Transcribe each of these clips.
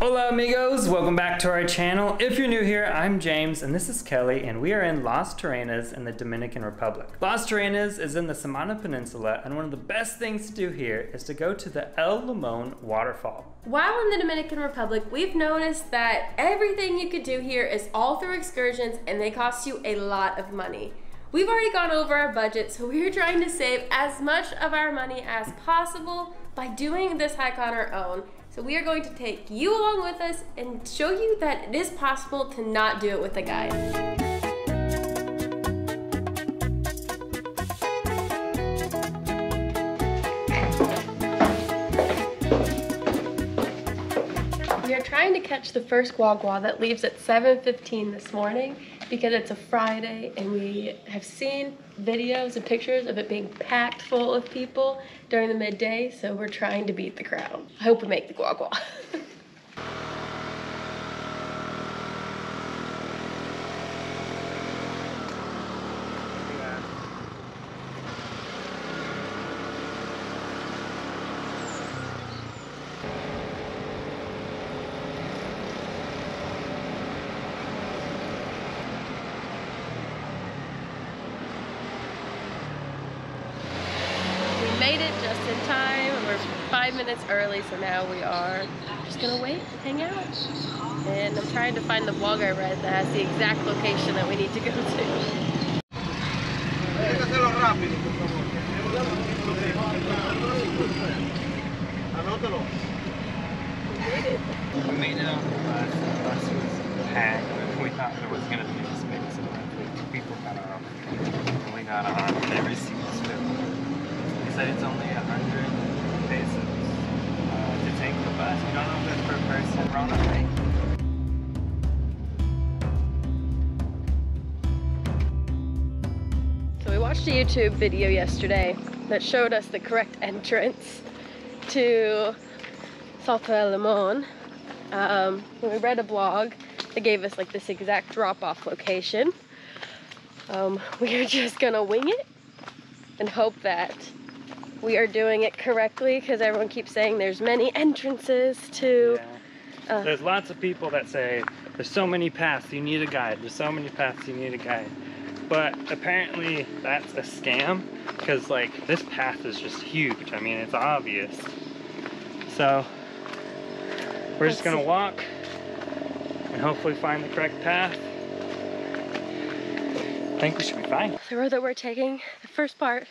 Hola amigos, welcome back to our channel. If you're new here, I'm James and this is Kelly and we are in Las Terrenas in the Dominican Republic. Las Terrenas is in the Samana Peninsula and one of the best things to do here is to go to the El Limón waterfall. While in the Dominican Republic, we've noticed that everything you could do here is all through excursions and they cost you a lot of money. We've already gone over our budget, so we're trying to save as much of our money as possible by doing this hike on our own. So we are going to take you along with us and show you that it is possible to not do it with a guide. We are trying to catch the first guagua that leaves at 7:15 this morning because it's a Friday and we have seen videos and pictures of it being packed full of people during the midday, so we're trying to beat the crowd. I hope we make the guagua. Made it just in time. We're 5 minutes early, so now we are just gonna wait and hang out. And I'm trying to find the vlog I read that has the exact location that we need to go to. We made it on the bus. The bus was packed. We thought there was going to be a space, and two people got off. And we got on, and every seat was filled. They said it's only 100 pesos to take the bus. We don't know if it's per person. We're on a hike. So we watched a YouTube video yesterday that showed us the correct entrance to Salto del Limón. We read a blog that gave us like this exact drop-off location. We're just gonna wing it and hope that we are doing it correctly because everyone keeps saying there's many entrances to... Yeah. There's lots of people that say there's so many paths, you need a guide. There's so many paths, you need a guide. But apparently that's a scam because like this path is just huge. I mean, it's obvious. So we're just gonna walk and hopefully find the correct path. I think we should be fine. The road that we're taking, the first part,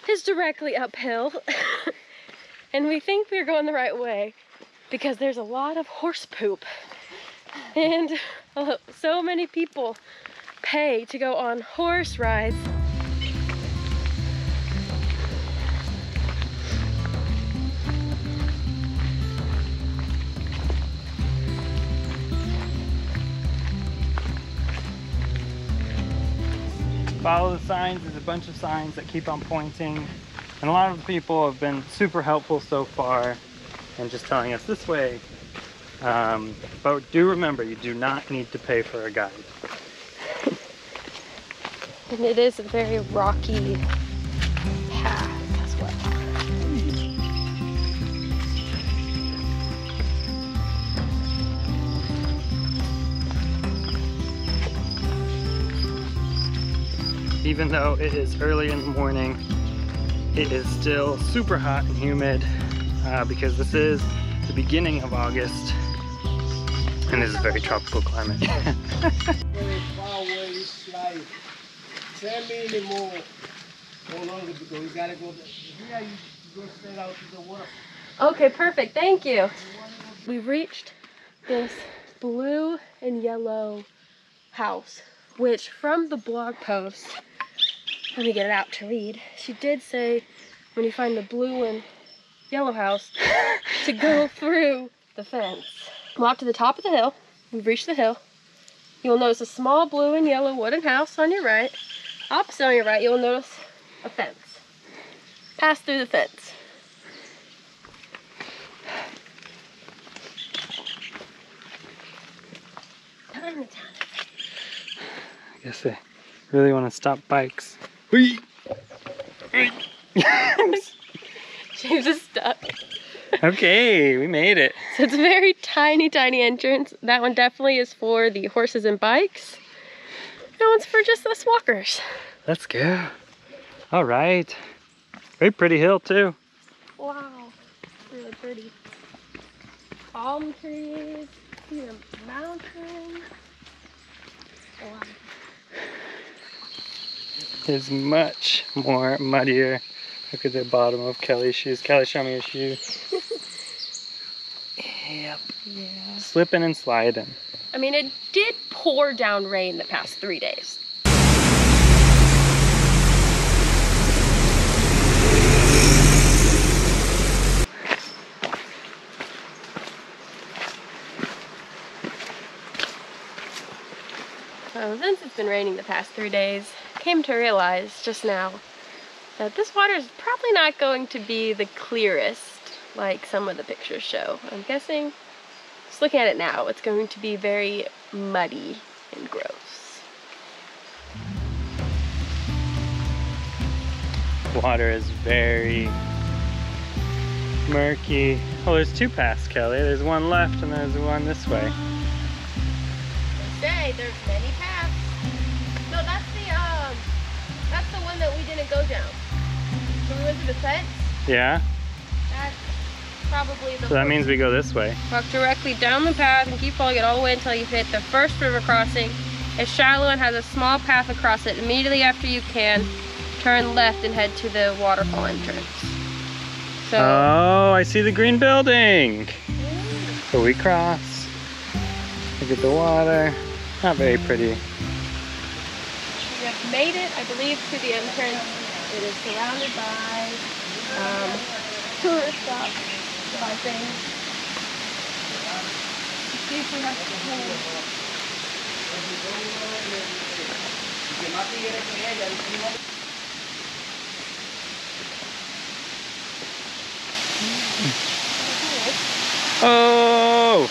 is directly uphill. And we think we're going the right way because there's a lot of horse poop. And so many people pay to go on horse rides. Follow the signs. There's a bunch of signs that keep on pointing, and a lot of the people have been super helpful so far and just telling us this way. But do remember, you do not need to pay for a guide. And it is a very rocky path as well. Even though it is early in the morning, it is still super hot and humid because this is the beginning of August and this is a very tropical climate. Very far away, it's like 10 minutes more longer because we gotta go here. You go straight out to the water. Okay, perfect. Thank you. We've reached this blue and yellow house, which from the blog post, let me get it out to read. She did say when you find the blue and yellow house to go through the fence. Walk to the top of the hill. We've reached the hill. You will notice a small blue and yellow wooden house on your right. Opposite on your right, you will notice a fence. Pass through the fence. I guess they really want to stop bikes. Whee! James is stuck. Okay, we made it. So it's a very tiny, tiny entrance. That one definitely is for the horses and bikes. That one's for just us walkers. Let's go. All right. Very pretty hill too. Wow, really pretty. Palm trees, see the mountain. Wow. It's much more muddier. Look at the bottom of Kelly's shoes. Kelly, show me your shoe. Yep. Yeah. Slipping and sliding. I mean, it did pour down rain the past 3 days. So since it's been raining the past 3 days, I came to realize just now that this water is probably not going to be the clearest like some of the pictures show. I'm guessing, just looking at it now, it's going to be very muddy and gross. Water is very murky. Oh, there's two paths, Kelly. There's one left and there's one this way. They say there's many paths. No, that's the one that we didn't go down. So we went to the fence. Yeah? That's probably the So that means we go this way. Walk directly down the path and keep following it all the way until you hit the first river crossing. It's shallow and has a small path across it. Immediately after you can, turn left and head to the waterfall entrance. So, Oh, I see the green building. So we cross. Look at the water. Not very pretty. we have made it, I believe, to the entrance. It is surrounded by tourist stops, by things. Let's see if we have to Oh!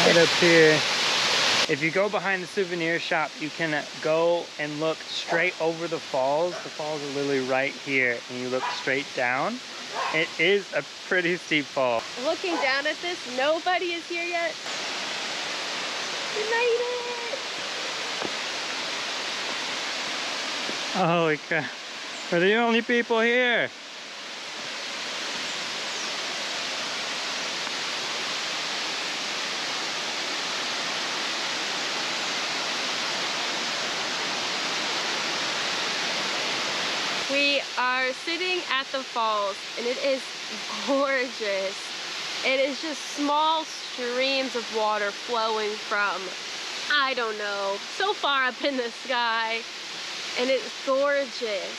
Right up here. If you go behind the souvenir shop, you can go and look straight over the falls. The falls are literally right here, and you look straight down. It is a pretty steep fall. Looking down at this, nobody is here yet. We made it! Holy crap. We're the only people here. We are sitting at the falls and it is gorgeous. It is just small streams of water flowing from, I don't know, so far up in the sky, and it's gorgeous.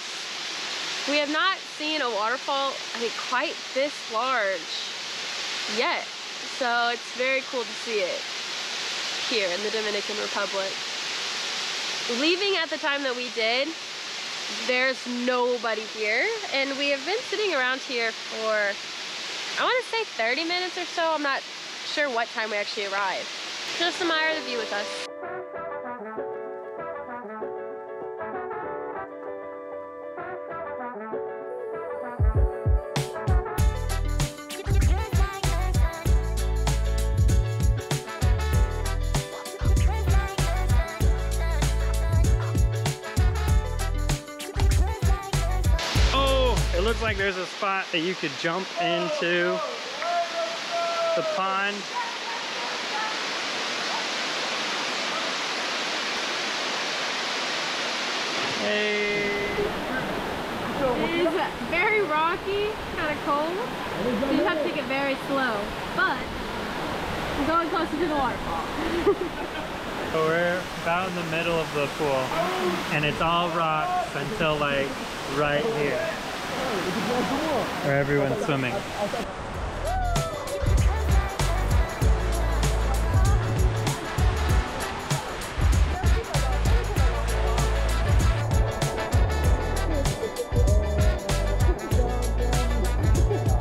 We have not seen a waterfall, I think, quite this large yet. So it's very cool to see it here in the Dominican Republic. Leaving at the time that we did, there's nobody here, and we have been sitting around here for, I want to say 30 minutes or so. I'm not sure what time we actually arrived. Just admire the view with us. It looks like there's a spot that you could jump into the pond. Hey! It is very rocky, kind of cold. So you have to take it very slow. But we're going closer to the waterfall. So we're about in the middle of the pool, and it's all rocks until like right here, where everyone's swimming.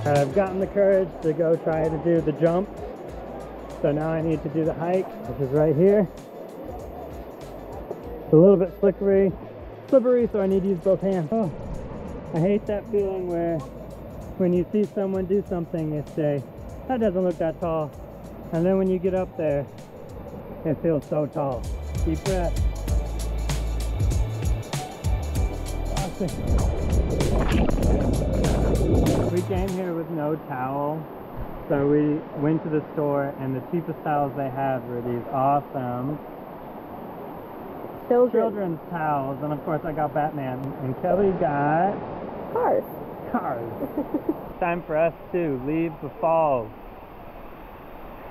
I've gotten the courage to go try to do the jump. So now I need to do the hike, which is right here. It's a little bit slippery, so I need to use both hands. Oh. I hate that feeling where when you see someone do something, you say, that doesn't look that tall. And then when you get up there, it feels so tall. Deep breath. We came here with no towel, so we went to the store and the cheapest towels they had were these awesome children's towels. And of course I got Batman, and Kelly got Cars. Time for us to leave the falls.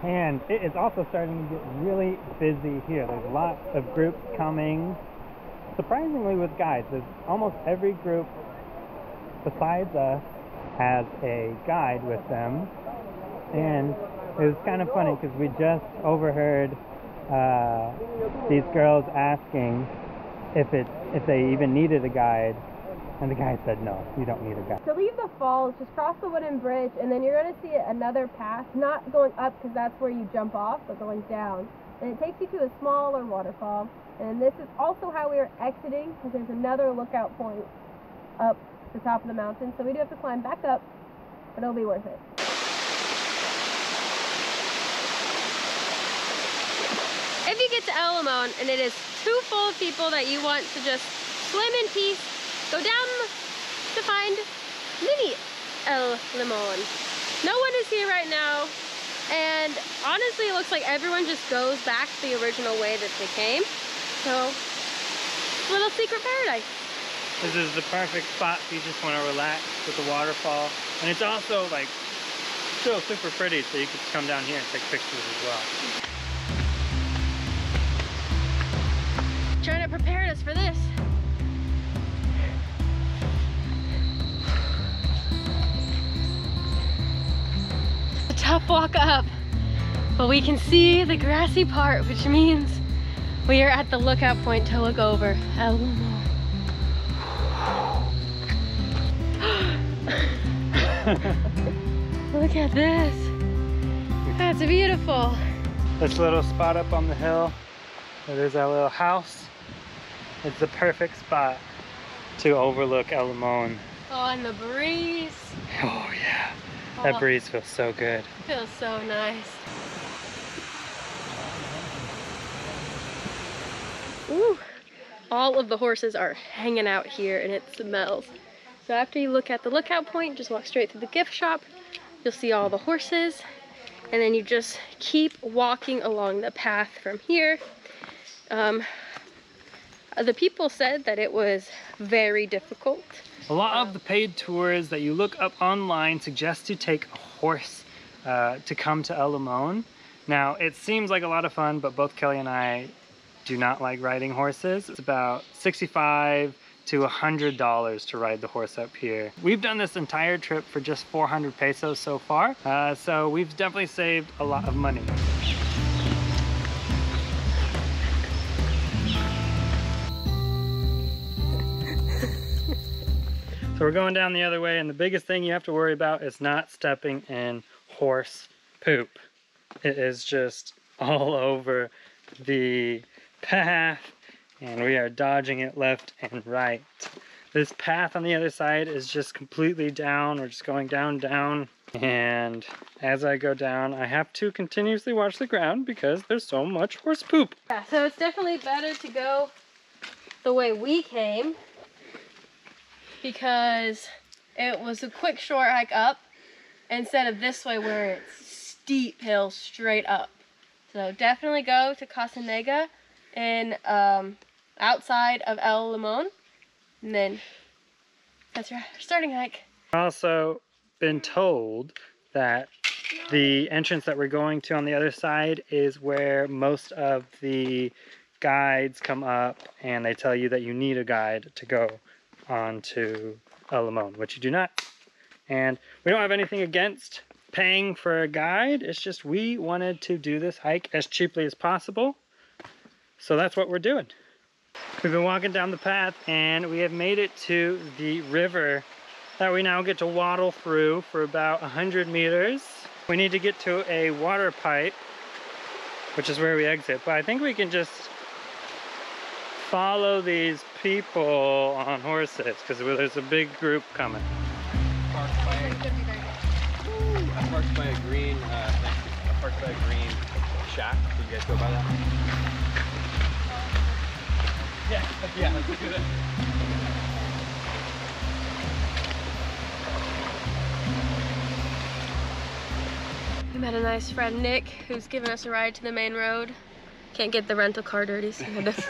And it is also starting to get really busy here. There's lots of groups coming, surprisingly with guides. There's almost every group besides us has a guide with them. And it was kind of funny because we just overheard these girls asking if they even needed a guide. And the guy said, no, you don't need a guide. To leave the falls, just cross the wooden bridge, and then you're going to see another path, not going up because that's where you jump off, but going down. And it takes you to a smaller waterfall. And this is also how we are exiting, because there's another lookout point up the top of the mountain. So we do have to climb back up, but it'll be worth it. If you get to El Limón and it is too full of people that you want to just swim in peace, go down to find mini El Limón. No one is here right now, and honestly it looks like everyone just goes back the original way that they came. So, little secret paradise. This is the perfect spot if you just want to relax with the waterfall. And it's also like still super pretty, so you could come down here and take pictures as well. Trying to prepare us for this. A tough walk up, but we can see the grassy part, which means we are at the lookout point to look over El Limón. Look at this. That's beautiful. This little spot up on the hill, there's our little house. It's the perfect spot to overlook El Limón. Oh, and the breeze. Oh yeah, that breeze feels so good. Feels so nice. Ooh. All of the horses are hanging out here and it smells. So after you look at the lookout point, just walk straight through the gift shop. You'll see all the horses, and then you just keep walking along the path from here. The people said that it was very difficult. A lot of the paid tours that you look up online suggest to take a horse to come to El Limón. Now, it seems like a lot of fun, but both Kelly and I do not like riding horses. It's about $65 to $100 to ride the horse up here. We've done this entire trip for just 400 pesos so far, so we've definitely saved a lot of money. So we're going down the other way, and the biggest thing you have to worry about is not stepping in horse poop. It is just all over the path, and we are dodging it left and right. This path on the other side is just completely down. We're just going down, down, and as I go down, I have to continuously watch the ground because there's so much horse poop. Yeah, so it's definitely better to go the way we came, because it was a quick short hike up instead of this way where it's steep hill straight up. So definitely go to Casa Negra and outside of El Limón, and then that's your starting hike. I've also been told that the entrance that we're going to on the other side is where most of the guides come up, and they tell you that you need a guide to go on to El Limón, which you do not. And we don't have anything against paying for a guide. It's just we wanted to do this hike as cheaply as possible. So that's what we're doing. We've been walking down the path and we have made it to the river that we now get to waddle through for about 100 meters. We need to get to a water pipe, which is where we exit, but I think we can just follow these people on horses because there's a big group coming. I parked by a green, shack. Did you guys go by that? Yeah, let's do that. We met a nice friend, Nick, who's giving us a ride to the main road. Can't get the rental car dirty, so we had to...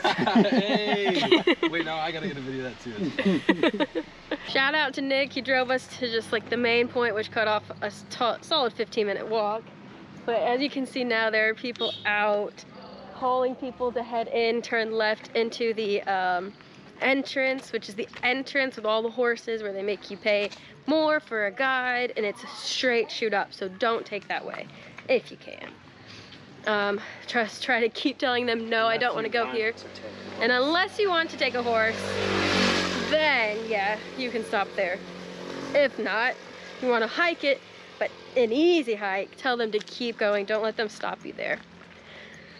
Hey! Wait, no, I gotta get a video of that too. Shout out to Nick. He drove us to just like the main point, which cut off a solid 15-minute walk. But as you can see now, there are people out calling people to head in, turn left into the entrance, which is the entrance with all the horses where they make you pay more for a guide, and it's a straight shoot up, so don't take that way if you can. Just try to keep telling them, no, I don't want to go here. And unless you want to take a horse, then yeah, you can stop there. If not, you want to hike it, but an easy hike, tell them to keep going. Don't let them stop you there.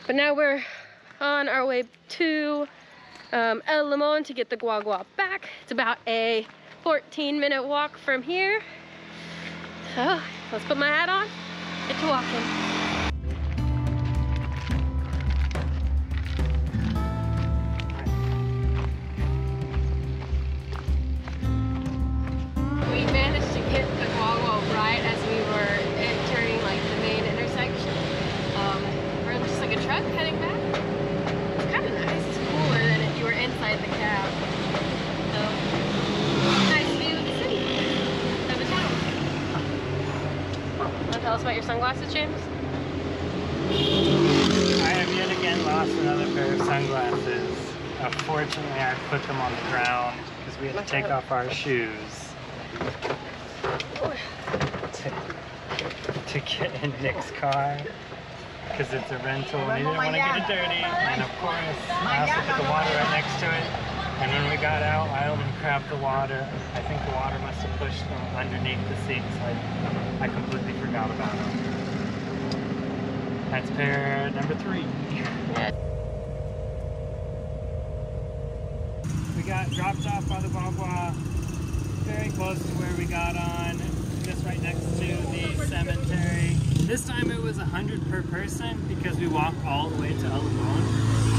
But now we're on our way to El Limón to get the guagua back. It's about a 14-minute walk from here. So let's put my hat on, get to walking. We managed to get the guagua right as we were entering like the main intersection. We're in just like a truck heading back. It's kind of nice. It's cooler than if you were inside the cab. So, nice view of the city, of the town. Want to tell us about your sunglasses, James? I have yet again lost another pair of sunglasses. Unfortunately, I put them on the ground because we had to take off our shoes to get in Nick's car because it's a rental and he didn't want to get it dirty. And of course, I also put the water right next to it. And when we got out, I only grabbed the water. I think the water must have pushed them underneath the seat, so I completely forgot about them. That's pair number 3. We got dropped off by the guagua very close to where we got on, just right next to the cemetery. This time it was 100 per person because we walked all the way to El Limón.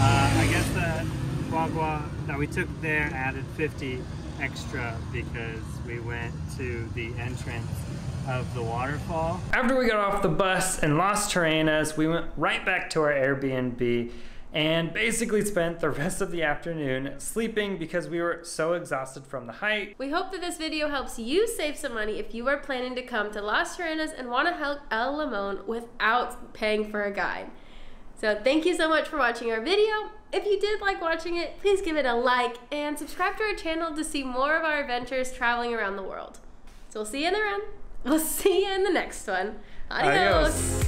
I guess the guagua that we took there added 50 extra because we went to the entrance of the waterfall. After we got off the bus in Las Terrenas, we went right back to our Airbnb and basically spent the rest of the afternoon sleeping because we were so exhausted from the hike. We hope that this video helps you save some money if you are planning to come to Las Terrenas and want to help El Limón without paying for a guide. So thank you so much for watching our video. If you did like watching it, please give it a like and subscribe to our channel to see more of our adventures traveling around the world. So we'll see you in the next one. Adios.